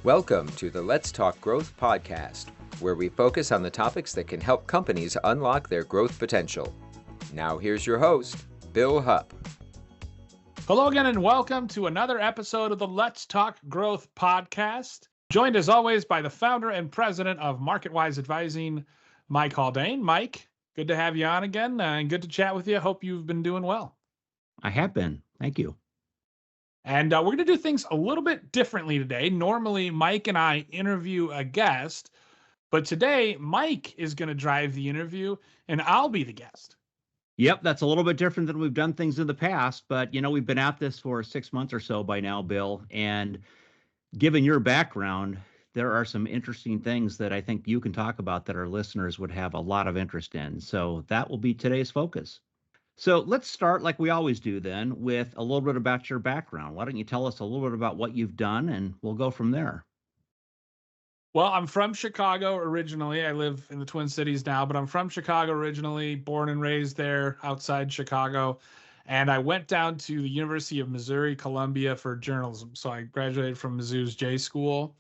Welcome to the Let's Talk Growth podcast, where we focus on the topics that can help companies unlock their growth potential. Now here's your host, Bill Hupp. Hello again and welcome to another episode of the Let's Talk Growth podcast. Joined as always by the founder and president of MarketWise Advising, Mike Haldane. Mike, good to have you on again and good to chat with you. Hope you've been doing well. I have been. Thank you. And we're going to do things a little bit differently today. Normally, Mike and I interview a guest, but today Mike is going to drive the interview and I'll be the guest. Yep, that's a little bit different than we've done things in the past, but we've been at this for 6 months or so by now, Bill, and given your background, there are some interesting things that I think you can talk about that our listeners would have a lot of interest in. So that will be today's focus. So let's start like we always do then with a little bit about your background. Why don't you tell us a little bit about what you've done and we'll go from there. Well, I'm from Chicago originally. I live in the Twin Cities now, but I'm from Chicago originally, born and raised there outside Chicago. And I went down to the University of Missouri, Columbia for journalism. So I graduated from Mizzou's J School.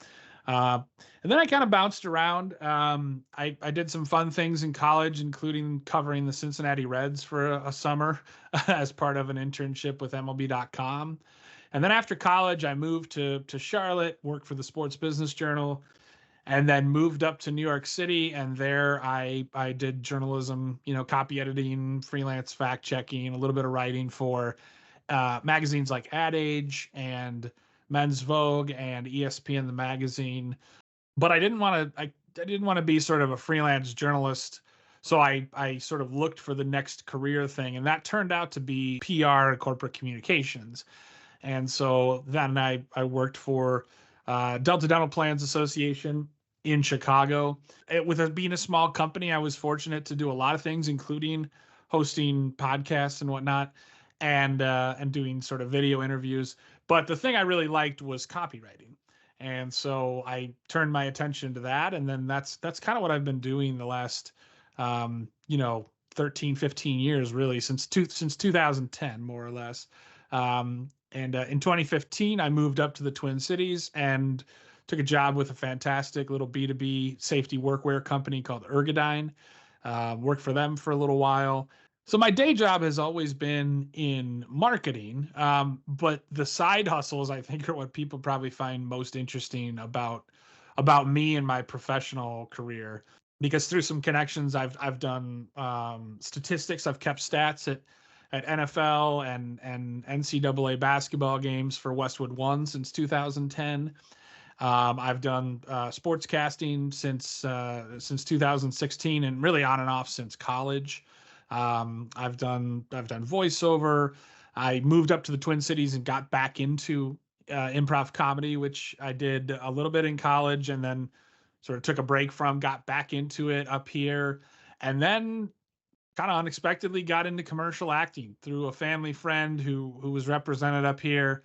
And then I kind of bounced around. I did some fun things in college, including covering the Cincinnati Reds for a summer as part of an internship with MLB.com. And then after college, I moved to Charlotte, worked for the Sports Business Journal, and then moved up to New York City. And there I did journalism, copy editing, freelance fact checking, a little bit of writing for magazines like Ad Age and Men's Vogue and ESPN the magazine. But I didn't want to be sort of a freelance journalist. So I sort of looked for the next career thing, and that turned out to be PR, corporate communications. And so then I worked for Delta Dental Plans Association in Chicago. With it being a small company, I was fortunate to do a lot of things, including hosting podcasts and whatnot, and doing sort of video interviews. But the thing I really liked was copywriting. And so I turned my attention to that. And then that's kind of what I've been doing the last, 13, 15 years, really, since 2010, more or less. And in 2015, I moved up to the Twin Cities and took a job with a fantastic little B2B safety workwear company called Ergodyne. Worked for them for a little while. So my day job has always been in marketing, but the side hustles, I think, are what people probably find most interesting about me and my professional career. Because through some connections, I've done statistics. I've kept stats at NFL and NCAA basketball games for Westwood One since 2010. I've done sportscasting since 2016, and really on and off since college. I've done voiceover. I moved up to the Twin Cities and got back into improv comedy, which I did a little bit in college, and then sort of took a break from, got back into it up here, and then kind of unexpectedly got into commercial acting through a family friend who was represented up here.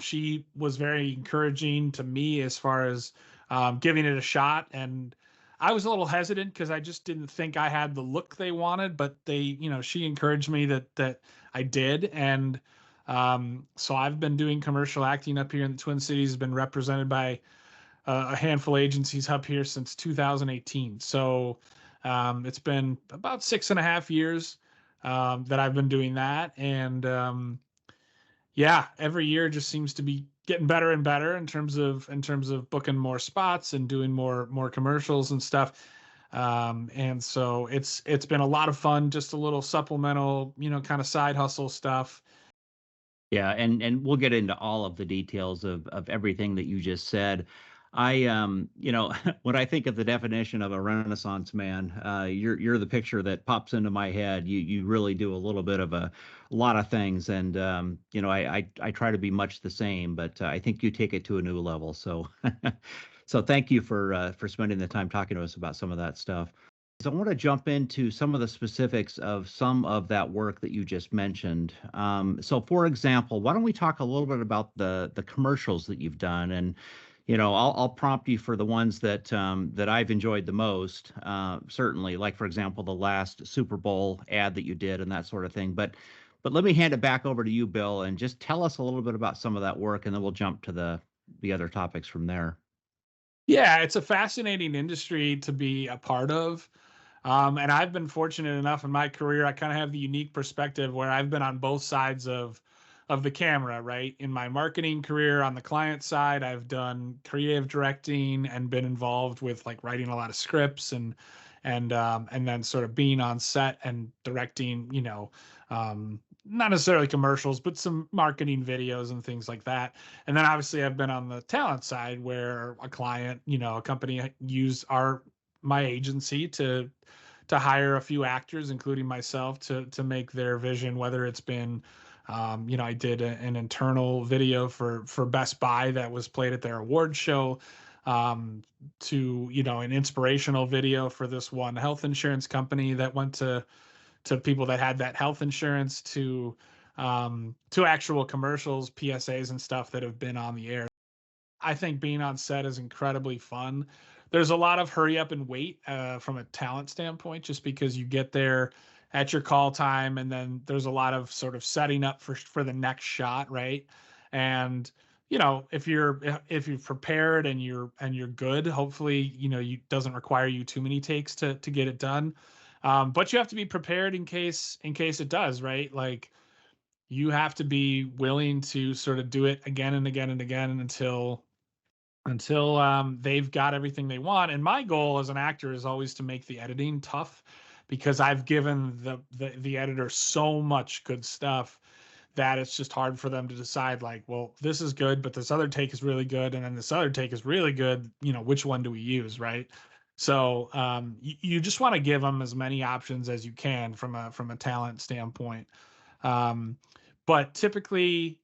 She was very encouraging to me as far as giving it a shot. And I was a little hesitant because I just didn't think I had the look they wanted, but she encouraged me that I did. And so I've been doing commercial acting up here in the Twin Cities, been represented by a handful of agencies up here since 2018. So it's been about 6.5 years that I've been doing that. And every year just seems to be getting better and better in terms of booking more spots and doing more commercials and stuff. And so it's been a lot of fun, just a little supplemental, kind of side hustle stuff. Yeah, and we'll get into all of the details of everything that you just said. I when I think of the definition of a Renaissance man, you're the picture that pops into my head. You really do a little bit of a lot of things, and I try to be much the same, but I think you take it to a new level. So so thank you for spending the time talking to us about some of that stuff. So I want to jump into some of the specifics of some of that work that you just mentioned. So for example, why don't we talk a little bit about the commercials that you've done? And I'll prompt you for the ones that I've enjoyed the most. Certainly, like for example, the last Super Bowl ad that you did and that sort of thing. But let me hand it back over to you, Bill, and just tell us a little bit about some of that work, and then we'll jump to the other topics from there. Yeah, it's a fascinating industry to be a part of. And I've been fortunate enough in my career, I kind of have the unique perspective where I've been on both sides of the camera, right? In my marketing career on the client side, I've done creative directing and been involved with like writing a lot of scripts and then sort of being on set and directing, not necessarily commercials, but some marketing videos and things like that. And then obviously I've been on the talent side where a client, a company used my agency to hire a few actors, including myself, to make their vision. Whether it's been, I did an internal video for Best Buy that was played at their award show, to an inspirational video for this one health insurance company that went to people that had that health insurance, to actual commercials, PSAs, and stuff that have been on the air. I think being on set is incredibly fun. There's a lot of hurry up and wait from a talent standpoint, just because you get there at your call time, and then there's a lot of sort of setting up for the next shot, right? And if you're prepared and you're good, hopefully you doesn't require you too many takes to get it done. But you have to be prepared in case it does, right? Like you have to be willing to sort of do it again and again and again until they've got everything they want. And my goal as an actor is always to make the editing tough, because I've given the editor so much good stuff that it's just hard for them to decide, like, well, this is good, but this other take is really good, and then this other take is really good. Which one do we use, right? So you just want to give them as many options as you can from a talent standpoint. Um, but typically,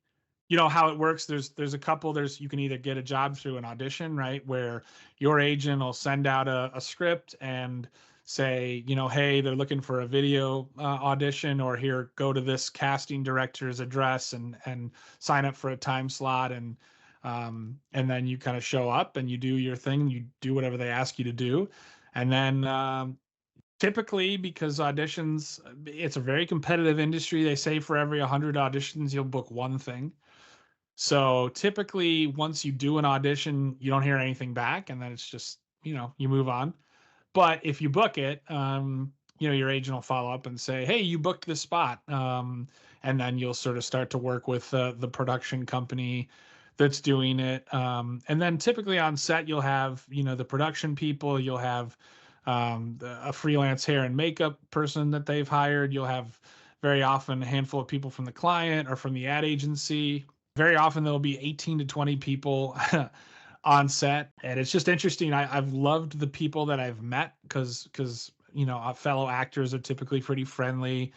how it works, there's a couple. You can either get a job through an audition, right, where your agent will send out a script and say, hey, they're looking for a video audition, or here, go to this casting director's address and sign up for a time slot, and then you kind of show up and you do your thing, you do whatever they ask you to do. And then typically, because auditions, it's a very competitive industry. They say for every 100 auditions, you'll book one thing. So typically, once you do an audition, you don't hear anything back, and then it's just, you move on. But if you book it, your agent will follow up and say, "Hey, you booked this spot," and then you'll sort of start to work with the production company that's doing it. And then typically on set, you'll have the production people, you'll have a freelance hair and makeup person that they've hired. You'll have very often a handful of people from the client or from the ad agency. Very often there'll be 18 to 20 people on set, and it's just interesting. I've loved the people that I've met, because fellow actors are typically pretty friendly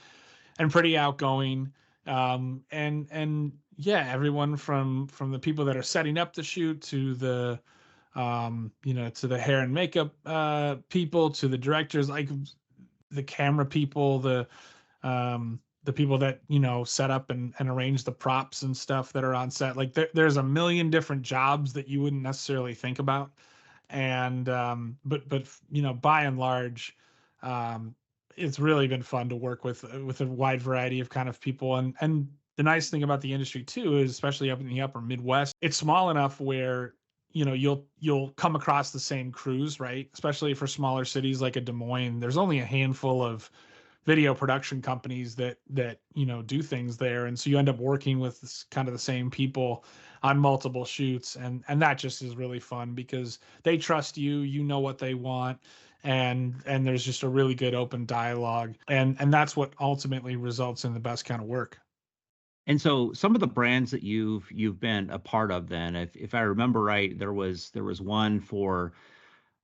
and pretty outgoing. And yeah, everyone from the people that are setting up the shoot to to the hair and makeup people, to the directors, like the camera people, the people that set up and arrange the props and stuff that are on set. Like there's a million different jobs that you wouldn't necessarily think about. And but by and large, um, it's really been fun to work with a wide variety of kind of people. And the nice thing about the industry too is, especially up in the upper Midwest, it's small enough where you'll come across the same crews, right? Especially for smaller cities like a Des Moines, there's only a handful of video production companies that do things there, and so you end up working with kind of the same people on multiple shoots, and that just is really fun because they trust you, know what they want, and there's just a really good open dialogue, and that's what ultimately results in the best kind of work. And so some of the brands that you've been a part of, then, if I remember right, there was one for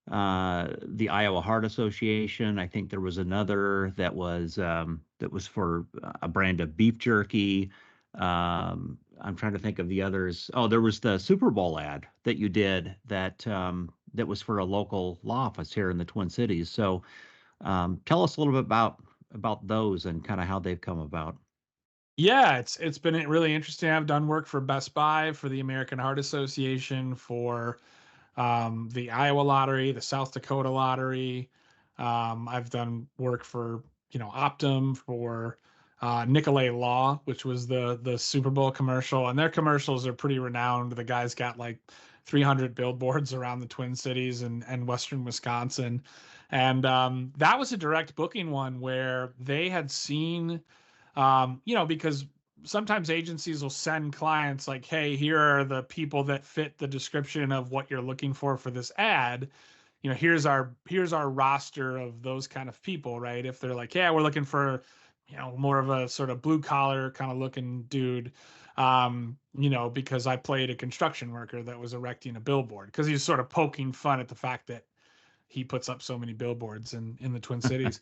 the Iowa Heart Association. I think there was another that was for a brand of beef jerky. I'm trying to think of the others. Oh, there was the Super Bowl ad that you did that was for a local law office here in the Twin Cities. So tell us a little bit about those and kind of how they've come about. Yeah, it's been really interesting. I've done work for Best Buy, for the American Heart Association, for the Iowa Lottery, the South Dakota Lottery. I've done work for Optum, for Nicolay Law, which was the Super Bowl commercial, and their commercials are pretty renowned. The guy's got like 300 billboards around the Twin Cities and Western Wisconsin. And that was a direct booking one where they had seen, because sometimes agencies will send clients like, hey, here are the people that fit the description of what you're looking for this ad. Here's our roster of those kind of people, right? If they're like, yeah, we're looking for, more of a sort of blue collar kind of looking dude, because I played a construction worker that was erecting a billboard, because he was sort of poking fun at the fact that he puts up so many billboards in the Twin Cities.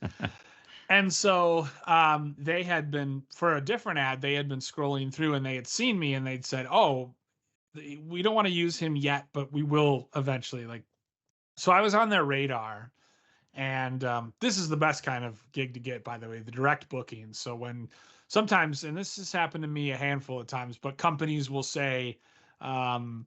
And so they had been, for a different ad, they had been scrolling through and they had seen me and they'd said, oh, we don't want to use him yet, but we will eventually. So I was on their radar. And this is the best kind of gig to get, by the way, the direct booking. So when sometimes, and this has happened to me a handful of times, but companies will say, they'll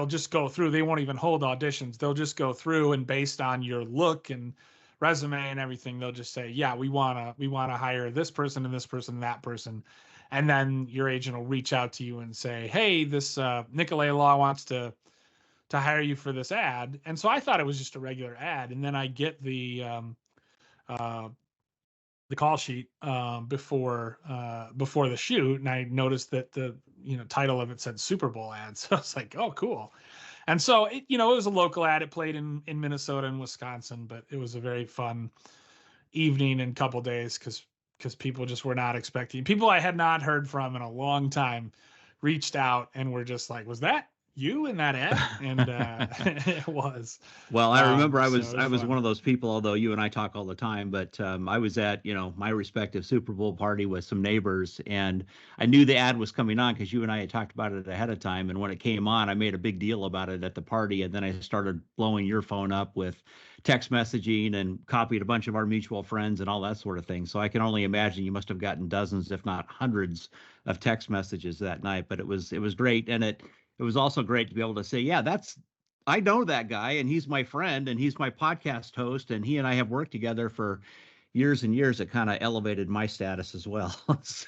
just go through, they won't even hold auditions. They'll just go through, and based on your look and resume and everything, they'll just say, yeah, we want to hire this person and this person and that person. And then your agent will reach out to you and say, hey, this Nicolay Law wants to hire you for this ad. And so I thought it was just a regular ad. And then I get the call sheet before the shoot, and I noticed that the title of it said Super Bowl ad. So I was like, oh, cool. And so it was a local ad. It played in Minnesota and Wisconsin, but it was a very fun evening and couple days because people just were not expecting. People I had not heard from in a long time reached out and were just like, was that you in that ad? And it was. Well, I remember I was fun. one of those people, although you and I talk all the time, but I was at, my respective Super Bowl party with some neighbors, and I knew the ad was coming on because you and I had talked about it ahead of time. And when it came on, I made a big deal about it at the party. And then I started blowing your phone up with text messaging and copied a bunch of our mutual friends and all that sort of thing. So I can only imagine you must have gotten dozens, if not hundreds, of text messages that night. But it was great. And it was also great to be able to say, yeah, I know that guy, and he's my friend, and he's my podcast host, and he and I have worked together for years and years. It kind of elevated my status as well. So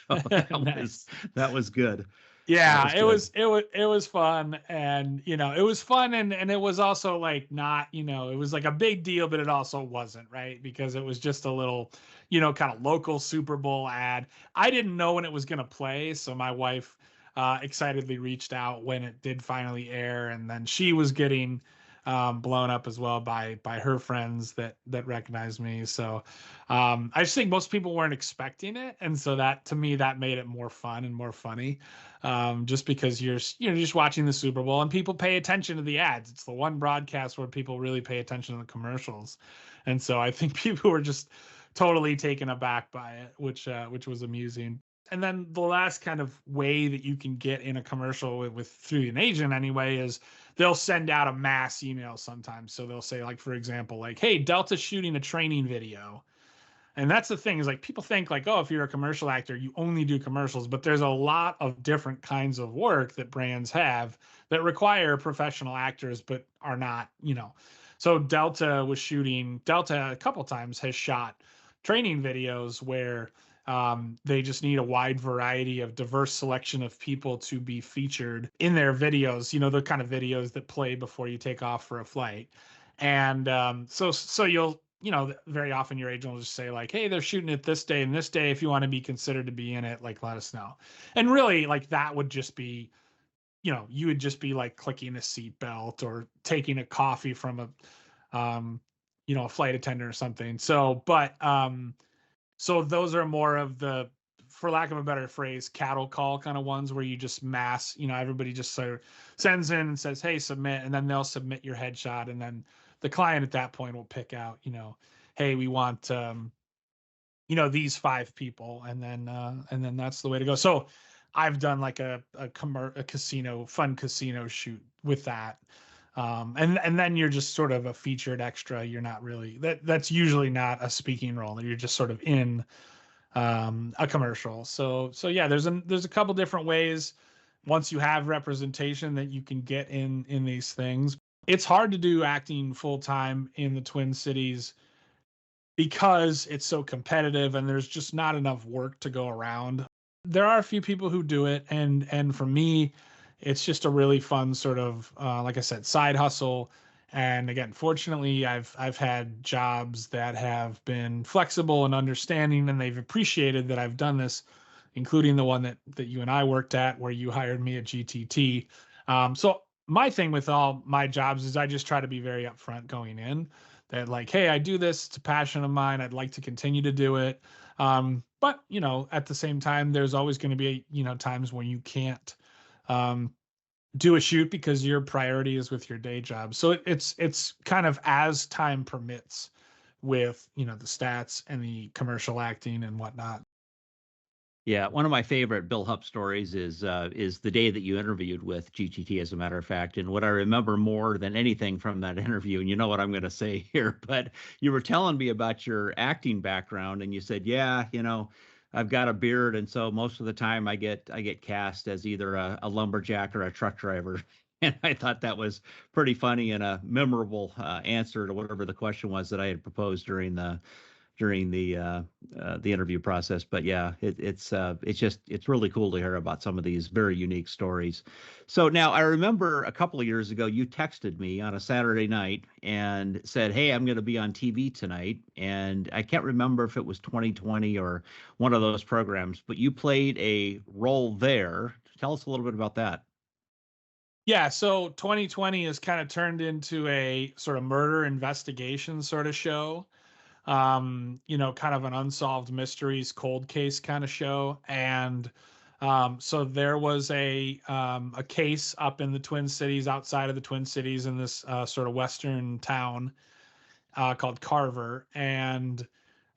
Nice. that was good. Yeah, it was fun, and it was fun, and it was also like not, it was like a big deal, but it also wasn't, right? Because it was just a little, kind of local Super Bowl ad. I didn't know when it was going to play, so my wife excitedly reached out when it did finally air, and then she was getting blown up as well by her friends that recognized me. So I just think most people weren't expecting it, and so that, to me, that made it more fun and more funny, just because you're just watching the Super Bowl and people pay attention to the ads. It's the one broadcast where people really pay attention to the commercials, and so I think people were just totally taken aback by it, which was amusing. And then the last kind of way that you can get in a commercial with through an agent anyway is they'll send out a mass email sometimes. So they'll say, like, for example, like, hey, Delta's shooting a training video. And that's the thing, is like, people think like, oh, if you're a commercial actor, you only do commercials, but there's a lot of different kinds of work that brands have that require professional actors, but are not, So Delta a couple times has shot training videos where they just need a wide variety of diverse selection of people to be featured in their videos, the kind of videos that play before you take off for a flight. And so you'll, very often your agent will just say like, hey, they're shooting it this day and this day. If you want to be considered to be in it, like, let us know. And really, like, that would just be, you would just be like clicking a seatbelt or taking a coffee from a flight attendant or something. So, but so those are more of the, for lack of a better phrase, cattle call kind of ones where you just mass, everybody just sort of sends in and says, hey, submit, and then they'll submit your headshot. And then the client at that point will pick out, hey, we want, these 5 people. And then that's the way to go. So I've done like a fun casino shoot with that. And then you're just sort of a featured extra. You're not really, that's usually not a speaking role. You're just sort of in a commercial. So yeah, there's a couple different ways once you have representation that you can get in these things. It's hard to do acting full time in the Twin Cities because it's so competitive and there's just not enough work to go around. There are a few people who do it, and for me, it's just a really fun sort of like I said, side hustle. And again, fortunately, I've had jobs that have been flexible and understanding, and they've appreciated that I've done this, including the one that you and I worked at, where you hired me at GTT. So my thing with all my jobs is I just try to be very upfront going in, that like, hey, I do this, it's a passion of mine, I'd like to continue to do it. But at the same time, there's always going to be times when you can't um, do a shoot because your priority is with your day job. So it's kind of as time permits with the stats and the commercial acting and whatnot. Yeah, one of my favorite Bill Hupp stories is the day that you interviewed with GTT, as a matter of fact. And what I remember more than anything from that interview, and you know what I'm going to say here, but you were telling me about your acting background, and you said, yeah, I've got a beard, and so most of the time I get cast as either a lumberjack or a truck driver. And I thought that was pretty funny and a memorable answer to whatever the question was that I had proposed during the interview process. But yeah, it's really cool to hear about some of these very unique stories. So now I remember a couple of years ago you texted me on a Saturday night and said, "Hey, I'm going to be on TV tonight," and I can't remember if it was 2020 or one of those programs, but you played a role there. Tell us a little bit about that. Yeah, so 2020 has kind of turned into a sort of murder investigation sort of show. Kind of an unsolved mysteries cold case kind of show. And so there was a case up in the Twin Cities, outside of the Twin Cities, in this sort of western town called Carver. And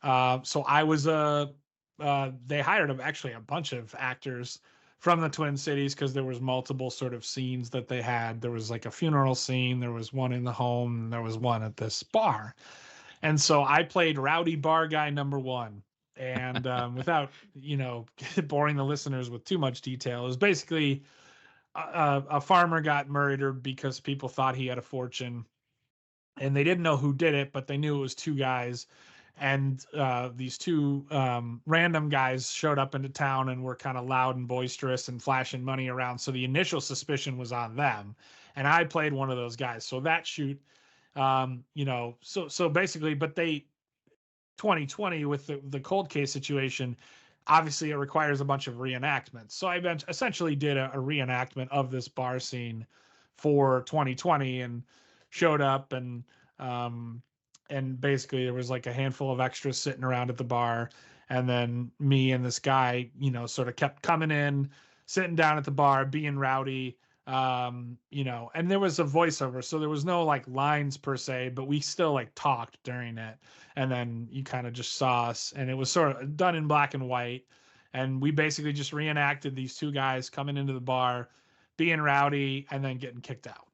so I was they hired actually a bunch of actors from the Twin Cities, because there was multiple sort of scenes that they had. There was like a funeral scene, there was one in the home, and there was one at this bar. And so I played rowdy bar guy number one. And without, boring the listeners with too much detail, it was basically a farmer got murdered because people thought he had a fortune, and they didn't know who did it, but they knew it was two guys. And these two random guys showed up into town and were kind of loud and boisterous and flashing money around. So the initial suspicion was on them. And I played one of those guys. So that shoot, so basically, but 2020 with the cold case situation, obviously it requires a bunch of reenactments. So I essentially did a reenactment of this bar scene for 2020, and showed up, and basically there was like a handful of extras sitting around at the bar, and then me and this guy, sort of kept coming in, sitting down at the bar, being rowdy. And there was a voiceover, so there was no like lines per se, but we still like talked during it. And then you kind of just saw us, and it was sort of done in black and white. And we basically just reenacted these two guys coming into the bar, being rowdy, and then getting kicked out.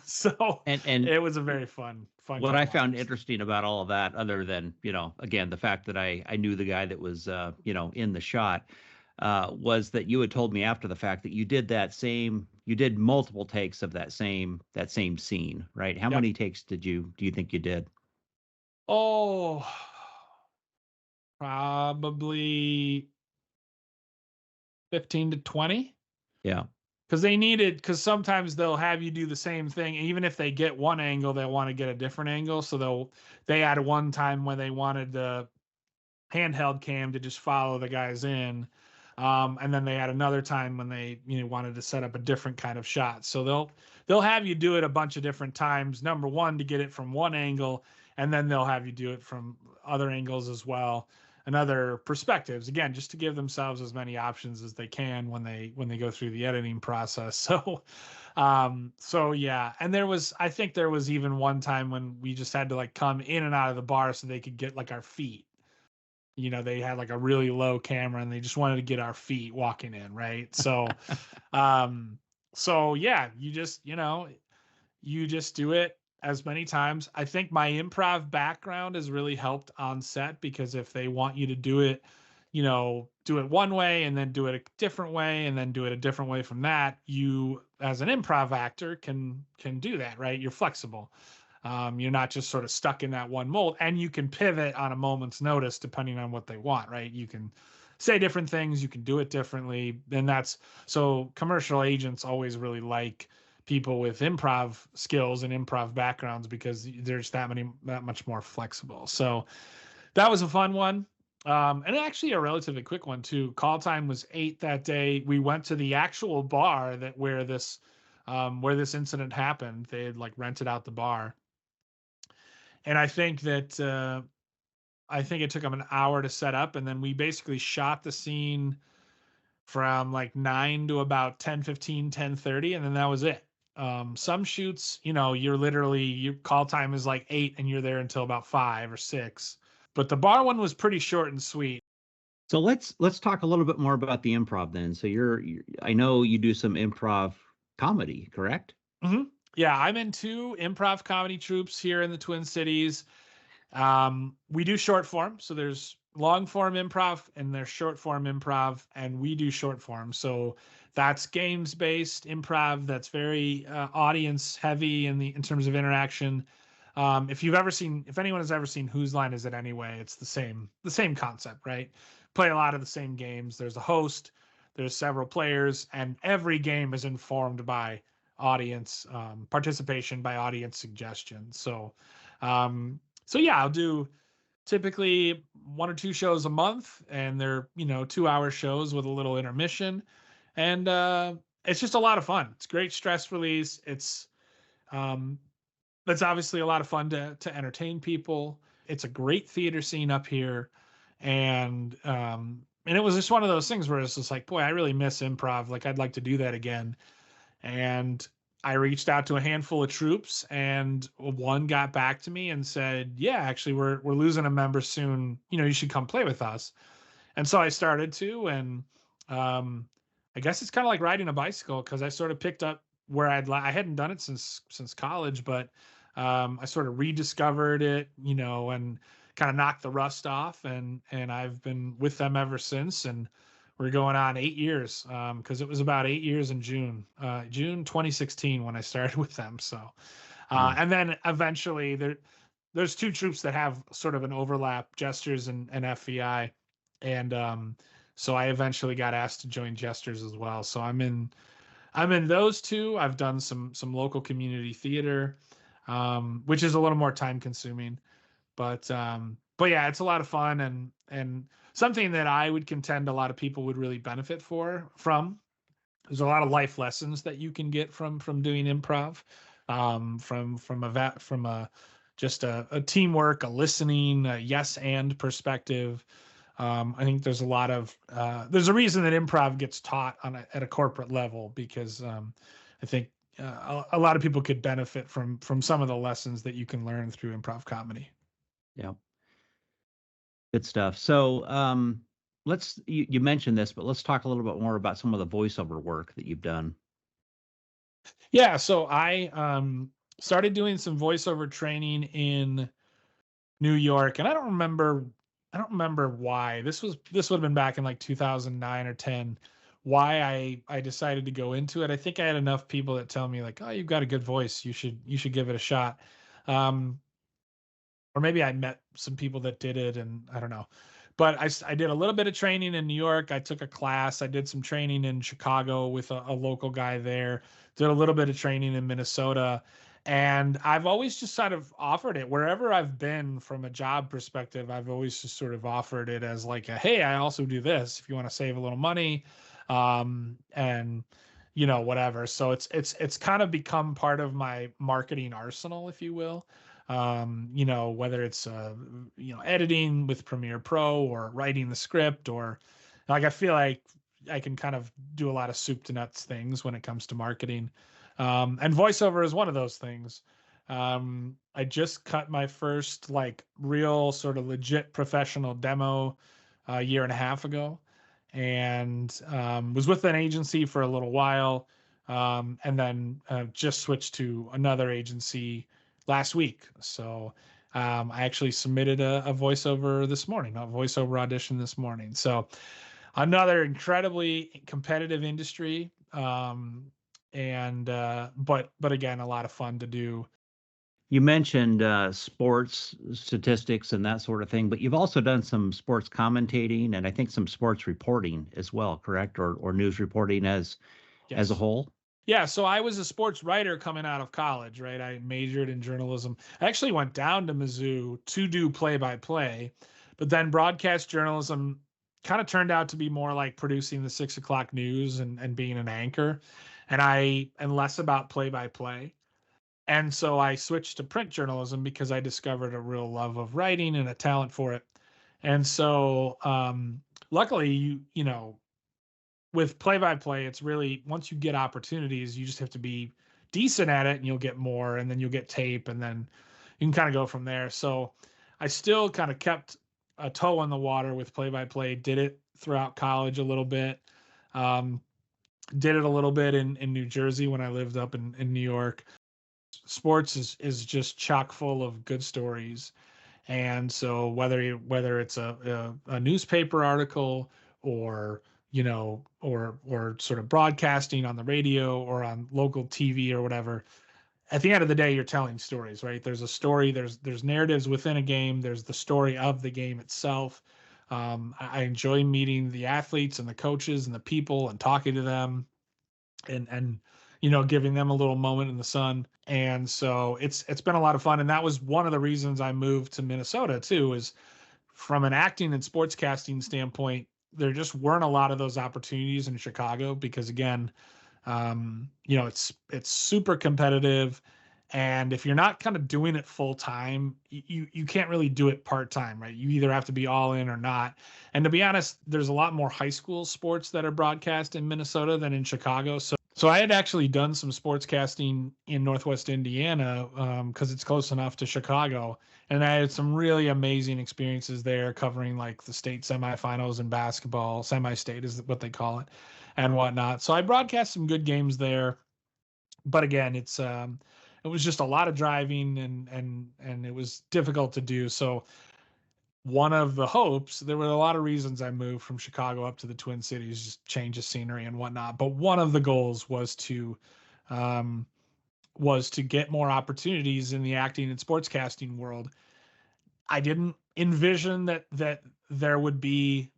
So And it was a very fun what I couple found hours. interesting about all of that, other than, again, the fact that I knew the guy that was, in the shot, was that you had told me after the fact that you did multiple takes of that same scene, right? How Yep. many takes do you think you did? Oh, probably 15 to 20. Yeah. Because sometimes they'll have you do the same thing, even if they get one angle, they want to get a different angle. So they had one time when they wanted the handheld cam to just follow the guys in, and then they had another time when they wanted to set up a different kind of shot. So they'll have you do it a bunch of different times. Number one, to get it from one angle, and then they'll have you do it from other angles as well, and other perspectives, again, just to give themselves as many options as they can when they go through the editing process. So yeah. And I think there was even one time when we just had to like come in and out of the bar so they could get like our feet. They had like a really low camera, and they just wanted to get our feet walking in, right? Um so yeah, you just do it as many times. I think my improv background has really helped on set, because if they want you to do it, do it one way and then do it a different way and then do it a different way from that, you as an improv actor can do that, right? You're flexible. You're not just sort of stuck in that one mold, and you can pivot on a moment's notice depending on what they want, right? You can say different things, you can do it differently. And that's so commercial agents always really like people with improv skills and improv backgrounds because there's that much more flexible. So that was a fun one. And actually a relatively quick one too. Call time was 8 that day. We went to the actual bar where this incident happened. They had like rented out the bar. And I think it took them an hour to set up, and then we basically shot the scene from like 9 to about 10:15, 10:30, and then that was it. Some shoots, your call time is like 8 and you're there until about 5 or 6. But the bar one was pretty short and sweet. So let's talk a little bit more about the improv then. So I know you do some improv comedy, correct? Mm-hmm. Yeah, I'm in 2 improv comedy troupes here in the Twin Cities. We do short form, so there's long form improv and there's short form improv, and we do short form. So that's games based improv. That's very audience heavy in terms of interaction. If anyone has ever seen Whose Line Is It Anyway, it's the same concept, right? Play a lot of the same games. There's a host, there's several players, and every game is informed by audience participation, by audience suggestion. So yeah, I'll do typically 1 or 2 shows a month, and they're 2-hour shows with a little intermission, and it's just a lot of fun. It's great stress release. Um, it's obviously a lot of fun to entertain people. It's a great theater scene up here, and it was just one of those things where it's just like, boy, I really miss improv. Like I'd like to do that again. And I reached out to a handful of troops, and one got back to me and said, "Yeah, actually, we're losing a member soon. You should come play with us." And so I started to, and I guess it's kind of like riding a bicycle because I sort of picked up where I hadn't done it since college, but I sort of rediscovered it, and kind of knocked the rust off, and I've been with them ever since, and we're going on 8 years because it was about 8 years in June 2016 when I started with them. So, and then eventually there's 2 troops that have sort of an overlap, Gestures and FEI, and so I eventually got asked to join Gestures as well. So I'm in those 2. I've done some local community theater, which is a little more time consuming, but yeah, it's a lot of fun, and something that I would contend a lot of people would really benefit from. There's a lot of life lessons that you can get from doing improv, from a teamwork, a listening, a yes and perspective. I think there's there's a reason that improv gets taught at a corporate level, because I think a lot of people could benefit from some of the lessons that you can learn through improv comedy. Yeah. Good stuff. So you mentioned this, but let's talk a little bit more about some of the voiceover work that you've done. Yeah, so I started doing some voiceover training in New York, and I don't remember why. This would have been back in like 2009 or 10. Why I decided to go into it. I think I had enough people that tell me like, "Oh, you've got a good voice. You should give it a shot." Or maybe I met some people that did it, and I don't know. But I did a little bit of training in New York. I took a class. I did some training in Chicago with a local guy there. Did a little bit of training in Minnesota. And I've always just sort of offered it wherever I've been from a job perspective. I've always just sort of offered it as like hey, I also do this if you want to save a little money, and whatever. So it's kind of become part of my marketing arsenal, if you will. Whether it's editing with Premiere Pro or writing the script, or like I feel like I can kind of do a lot of soup to nuts things when it comes to marketing. And voiceover is one of those things. I just cut my first like real sort of legit professional demo a year and a half ago, and was with an agency for a little while, and then just switched to another agency last week. So I actually submitted a voiceover this morning, a voiceover audition this morning. So another incredibly competitive industry, but again, a lot of fun to do. You mentioned sports statistics and that sort of thing, but you've also done some sports commentating and I think some sports reporting as well, correct? Or news reporting as a Yes. whole? Yeah, so I was a sports writer coming out of college, right? I majored in journalism. I actually went down to Mizzou to do play-by-play, but then broadcast journalism kind of turned out to be more like producing the 6 o'clock news and being an anchor, and less about play-by-play. And so I switched to print journalism because I discovered a real love of writing and a talent for it. And so, luckily, with play by play, it's really once you get opportunities, you just have to be decent at it and you'll get more, and then you'll get tape, and then you can kind of go from there. So I still kind of kept a toe in the water with play by play, did it throughout college a little bit. Um, did it a little bit in New Jersey when I lived up in New York. Sports is just chock full of good stories. And so whether it's a newspaper article, or or sort of broadcasting on the radio or on local TV or whatever, at the end of the day, you're telling stories, right? There's a story, there's narratives within a game, there's the story of the game itself. I enjoy meeting the athletes and the coaches and the people and talking to them, and giving them a little moment in the sun. And so it's been a lot of fun, and that was one of the reasons I moved to Minnesota too, is from an acting and sportscasting standpoint, there just weren't a lot of those opportunities in Chicago because, again, it's super competitive, and if you're not kind of doing it full time, you can't really do it part time, right? You either have to be all in or not. And to be honest, there's a lot more high school sports that are broadcast in Minnesota than in Chicago. So I had actually done some sportscasting in Northwest Indiana, because it's close enough to Chicago, and I had some really amazing experiences there, covering like the state semifinals in basketball. Semi-state is what they call it, and whatnot. So I broadcast some good games there, but again, it was just a lot of driving, and it was difficult to do. So one of the hopes, there were a lot of reasons I moved from Chicago up to the Twin Cities, just change of scenery and whatnot. But one of the goals um, was to get more opportunities in the acting and sportscasting world. I didn't envision that there would be,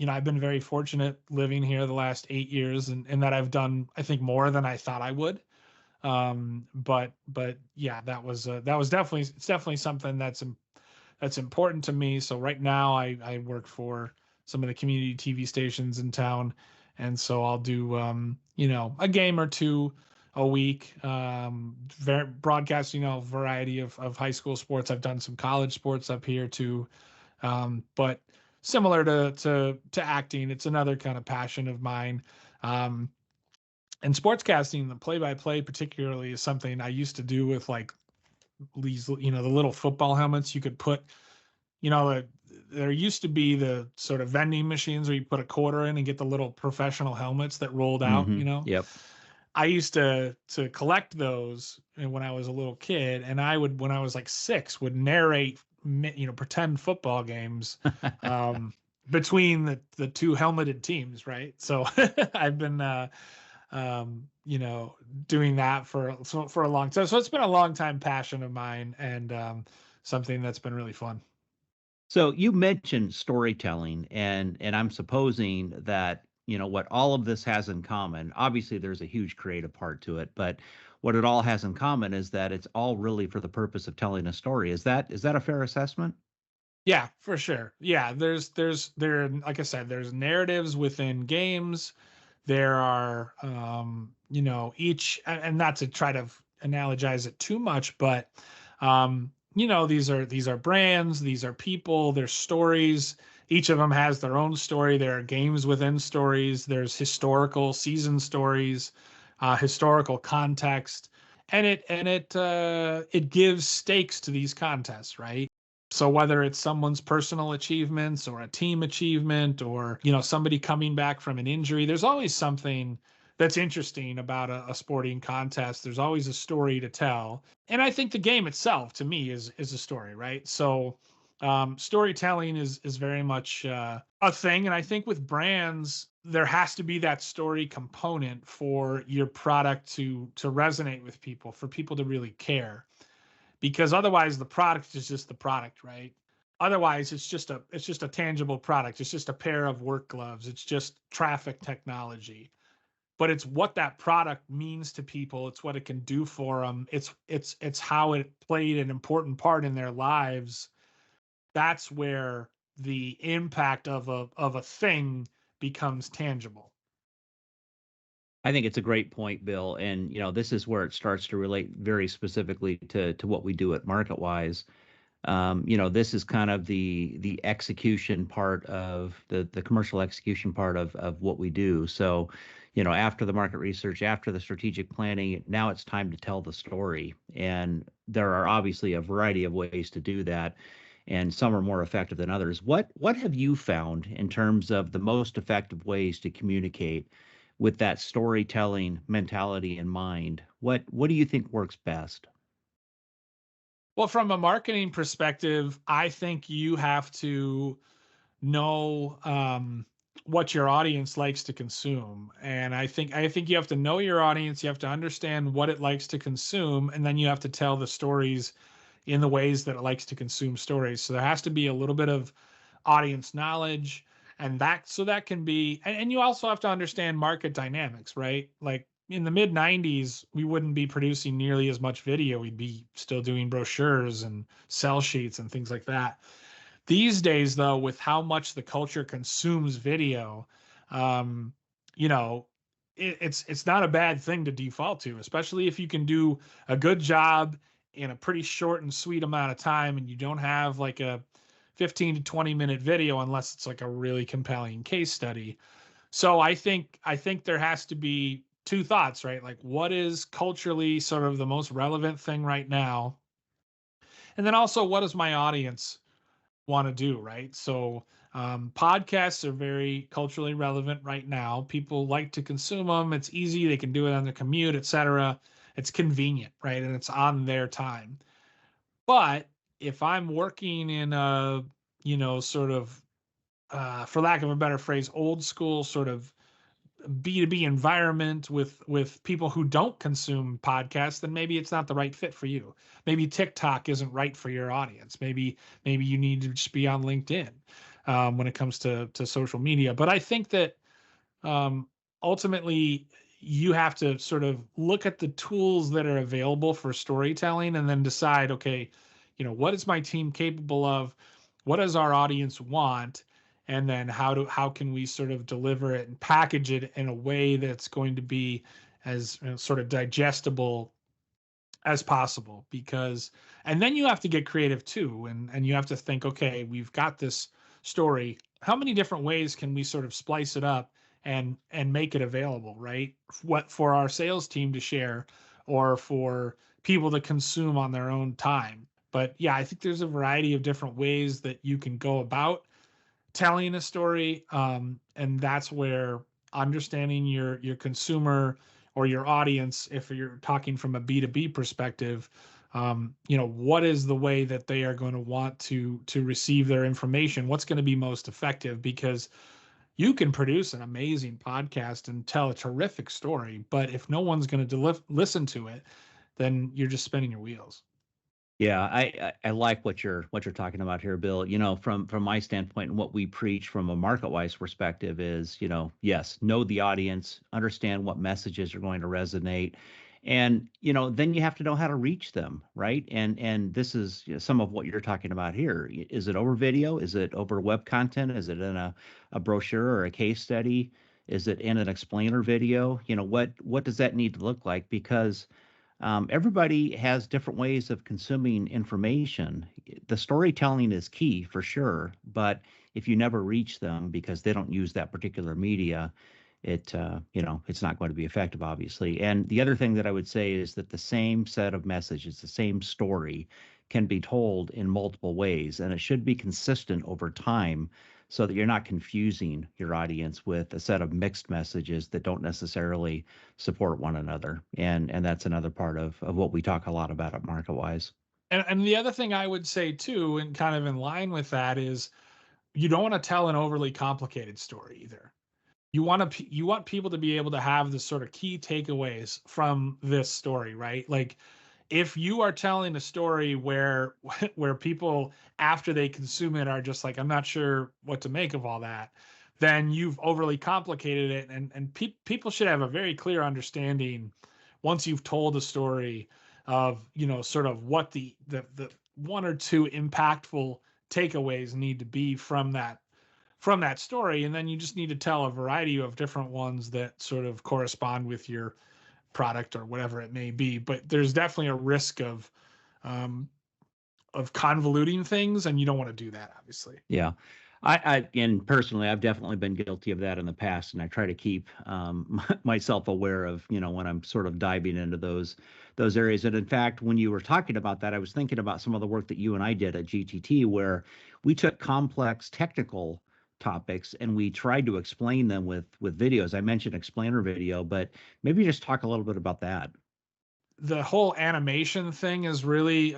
I've been very fortunate living here the last 8 years, and that I've done, I think, more than I thought I would. But yeah, that was definitely, it's definitely something that's important to me. So right now I work for some of the community TV stations in town. And so I'll do, a game or two a week, broadcasting a variety of high school sports. I've done some college sports up here too. But similar to acting, it's another kind of passion of mine. And sportscasting, the play-by-play particularly, is something I used to do with like these, the little football helmets you could put, you know, uh, there used to be the sort of vending machines where you put a quarter in and get the little professional helmets that rolled out, Mm-hmm. Yep. I used to collect those when I was a little kid, and I would, when I was like 6, would narrate, pretend football games, um, between the two helmeted teams, right? So I've been, doing that for a long time. So it's been a long time passion of mine, and something that's been really fun. So you mentioned storytelling, and I'm supposing that what all of this has in common. Obviously, there's a huge creative part to it, but what it all has in common is that it's all really for the purpose of telling a story. Is that a fair assessment? Yeah, for sure. Yeah, like I said, there's narratives within games. There are, and not to try to analogize it too much, but these are brands, these are people, there's stories. Each of them has their own story. There are games within stories. There's historical season stories, historical context, and it gives stakes to these contests, right? So whether it's someone's personal achievements or a team achievement, or, somebody coming back from an injury, there's always something that's interesting about a sporting contest. There's always a story to tell. And I think the game itself, to me, is a story, right? So storytelling is very much a thing. And I think with brands, there has to be that story component for your product to resonate with people, for people to really care. because otherwise the product is just the product, right? Otherwise it's just a tangible product. It's just a pair of work gloves. It's just traffic technology. But it's what that product means to people. It's what it can do for them. It's how it played an important part in their lives. That's where the impact of a thing becomes tangible. I think it's a great point, Bill. And this is where it starts to relate very specifically to what we do at MarketWise. This is kind of the execution part of the commercial execution part of what we do. So, after the market research, after the strategic planning, now it's time to tell the story. And there are obviously a variety of ways to do that, and some are more effective than others. What have you found in terms of the most effective ways to communicate with that storytelling mentality in mind? What do you think works best? Well, from a marketing perspective, I think you have to know what your audience likes to consume, and I think you have to know your audience. You have to understand what it likes to consume, and then you have to tell the stories in the ways that it likes to consume stories. So there has to be a little bit of audience knowledge, and that can be, and you also have to understand market dynamics, right? Like in the mid 90s, we wouldn't be producing nearly as much video. We'd be still doing brochures and sell sheets and things like that. These days, though, with how much the culture consumes video, um, you know, it's not a bad thing to default to, especially if you can do a good job in a pretty short and sweet amount of time, and you don't have like a 15 to 20-minute video unless it's like a really compelling case study. So I think there has to be two thoughts, right? Like, what is culturally sort of the most relevant thing right now? And then also, what does my audience want to do, right? So podcasts are very culturally relevant right now. People like to consume them. It's easy. They can do it on their commute, etc. It's convenient, right? And it's on their time. But if I'm working in a, sort of, for lack of a better phrase, old school sort of B2B environment with people who don't consume podcasts, then maybe it's not the right fit for you. Maybe TikTok isn't right for your audience. Maybe you need to just be on LinkedIn when it comes to social media. But I think that um, ultimately you have to sort of look at the tools that are available for storytelling and then decide, okay, what is my team capable of? What does our audience want? And then how can we sort of deliver it and package it in a way that's going to be as sort of digestible as possible? Because and then you have to get creative too, and you have to think, okay, we've got this story, how many different ways can we sort of splice it up and make it available, right? What for our sales team to share or for people to consume on their own time. But yeah, I think there's a variety of different ways that you can go about telling a story, and that's where understanding your consumer or your audience, if you're talking from a B2B perspective, what is the way that they are going to want to receive their information? What's going to be most effective? Because you can produce an amazing podcast and tell a terrific story, but if no one's going to listen to it, then you're just spinning your wheels. Yeah, I like what you're talking about here, Bill. From my standpoint and what we preach from a MarketWise perspective is, yes, know the audience, understand what messages are going to resonate, and then you have to know how to reach them, right? And this is some of what you're talking about here. Is it over video? Is it over web content? Is it in a brochure or a case study? Is it in an explainer video? What does that need to look like? Because everybody has different ways of consuming information. The storytelling is key for sure, but if you never reach them because they don't use that particular media, it's not going to be effective, obviously. And the other thing that I would say is that the same set of messages, the same story, can be told in multiple ways, and it should be consistent over time so that you're not confusing your audience with a set of mixed messages that don't necessarily support one another. And that's another part of what we talk a lot about at MarketWise. And the other thing I would say too, and kind of in line with that, is you don't want to tell an overly complicated story either. You want people to be able to have the sort of key takeaways from this story, right? Like if you are telling a story where where people after they consume it are just like, I'm not sure what to make of all that, then you've overly complicated it. And people should have a very clear understanding once you've told a story of, you know, sort of what the one or two impactful takeaways need to be from that story. And then you just need to tell a variety of different ones that sort of correspond with your product or whatever it may be. But there's definitely a risk um, of convoluting things, and you don't want to do that, obviously. Yeah. And personally, I've definitely been guilty of that in the past, and I try to keep myself aware of, you know, when I'm sort of diving into those areas. And in fact, when you were talking about that, I was thinking about some of the work that you and I did at GTT, where we took complex technical topics and we tried to explain them with videos. I mentioned explainer video, but maybe just talk a little bit about that. The whole animation thing is really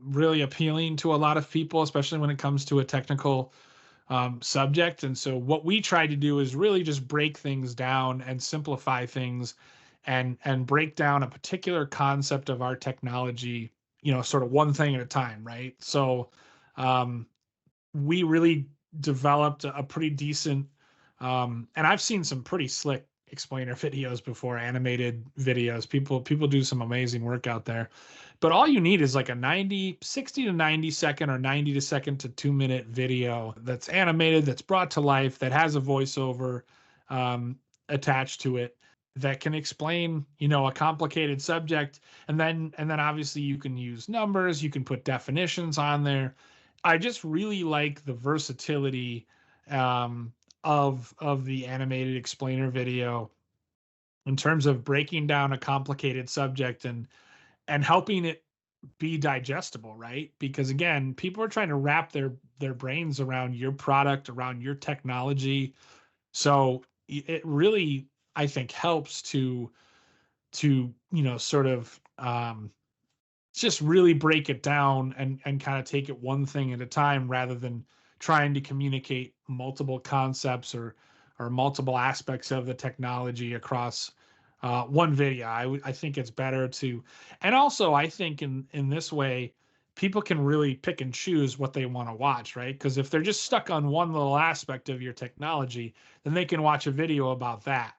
really appealing to a lot of people, especially when it comes to a technical subject. And so what we try to do is really just break things down and simplify things, and break down a particular concept of our technology, you know, sort of one thing at a time, right? So um, we really developed a pretty decent, and I've seen some pretty slick explainer videos before, animated videos. People do some amazing work out there. But all you need is like a 60 to 90 second or 90 to second to 2 minute video that's animated, that's brought to life, that has a voiceover um, attached to it, that can explain, you know, a complicated subject. And then obviously you can use numbers, you can put definitions on there. I just really like the versatility um, of the animated explainer video in terms of breaking down a complicated subject and helping it be digestible, right? Because again, people are trying to wrap their brains around your product, around your technology. So it really, I think, helps to you know, sort of just really break it down and kind of take it one thing at a time, rather than trying to communicate multiple concepts or multiple aspects of the technology across one video. I think it's better to, and also I think in this way, people can really pick and choose what they want to watch, right? Because if they're just stuck on one little aspect of your technology, then they can watch a video about that,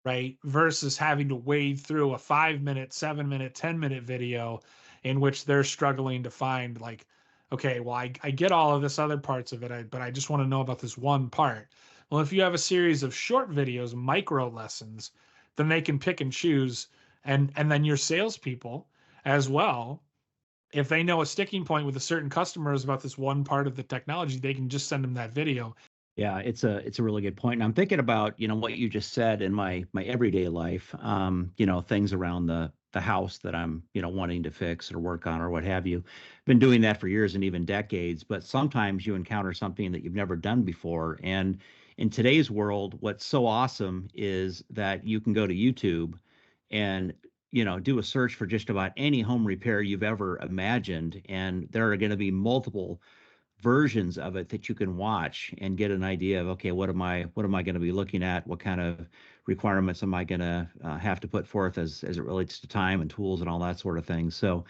right? Versus having to wade through a 5 minute, 7 minute, 10 minute video in which they're struggling to find, like, okay, well, I get all of this other parts of it, but I just want to know about this one part. Well, if you have a series of short videos, micro lessons, then they can pick and choose. And then your salespeople as well, if they know a sticking point with a certain customer is about this one part of the technology, they can just send them that video. Yeah, it's a really good point. And I'm thinking about, you know, what you just said in my everyday life. You know, things around the house that I'm, you know, wanting to fix or work on or what have you. Been doing that for years and even decades, but sometimes you encounter something that you've never done before. And in today's world, what's so awesome is that you can go to YouTube and, you know, do a search for just about any home repair you've ever imagined, and there are going to be multiple versions of it that you can watch and get an idea of, okay, what am I going to be looking at? What kind of requirements am I going to have to put forth as it relates to time and tools and all that sort of thing. So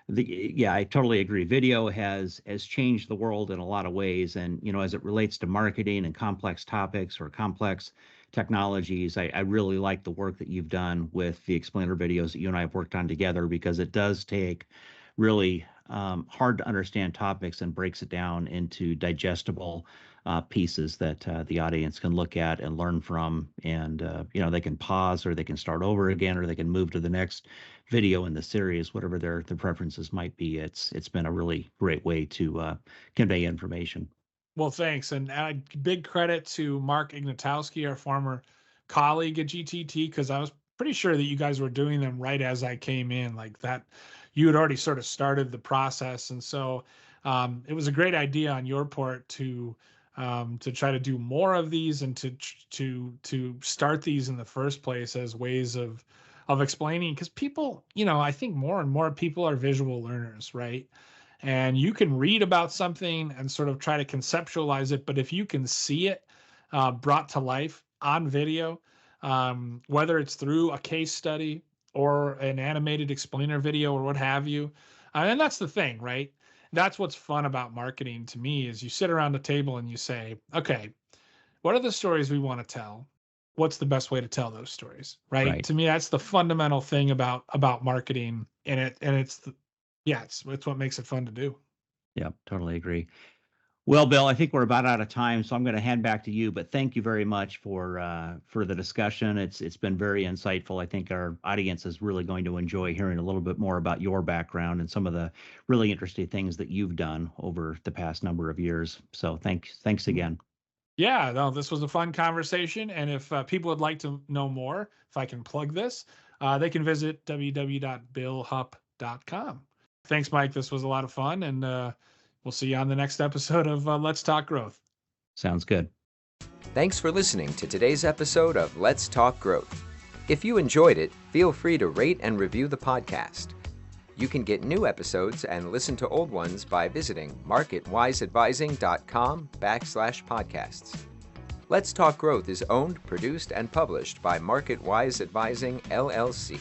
yeah, I totally agree. Video has changed the world in a lot of ways. And, you know, as it relates to marketing and complex topics or complex technologies, I really like the work that you've done with the explainer videos that you and I have worked on together, because it does take really hard to understand topics and breaks it down into digestible pieces that the audience can look at and learn from. And, you know, they can pause or they can start over again, or they can move to the next video in the series, whatever their preferences might be. It's been a really great way to convey information. Well, thanks. And big credit to Mark Ignatowski, our former colleague at GTT, because I was pretty sure that you guys were doing them right as I came in, like that you had already sort of started the process. And so it was a great idea on your part to try to do more of these and to start these in the first place as ways of explaining, because people, you know, I think more and more people are visual learners, right? And you can read about something and sort of try to conceptualize it, but if you can see it brought to life on video, whether it's through a case study or an animated explainer video or what have you. And that's the thing, right? That's what's fun about marketing to me is you sit around a table and you say, okay, what are the stories we want to tell? What's the best way to tell those stories, right? Right. To me, that's the fundamental thing about marketing, and it's what makes it fun to do. Yep, totally agree. Well, Bill, I think we're about out of time, so I'm going to hand back to you. But thank you very much for the discussion. It's been very insightful. I think our audience is really going to enjoy hearing a little bit more about your background and some of the really interesting things that you've done over the past number of years. So thanks again. Yeah, no, this was a fun conversation. And if people would like to know more, if I can plug this, they can visit www.billhupp.com. Thanks, Mike. This was a lot of fun. And we'll see you on the next episode of Let's Talk Growth. Sounds good. Thanks for listening to today's episode of Let's Talk Growth. If you enjoyed it, feel free to rate and review the podcast. You can get new episodes and listen to old ones by visiting marketwiseadvising.com/podcasts. Let's Talk Growth is owned, produced, and published by MarketWise Advising, LLC.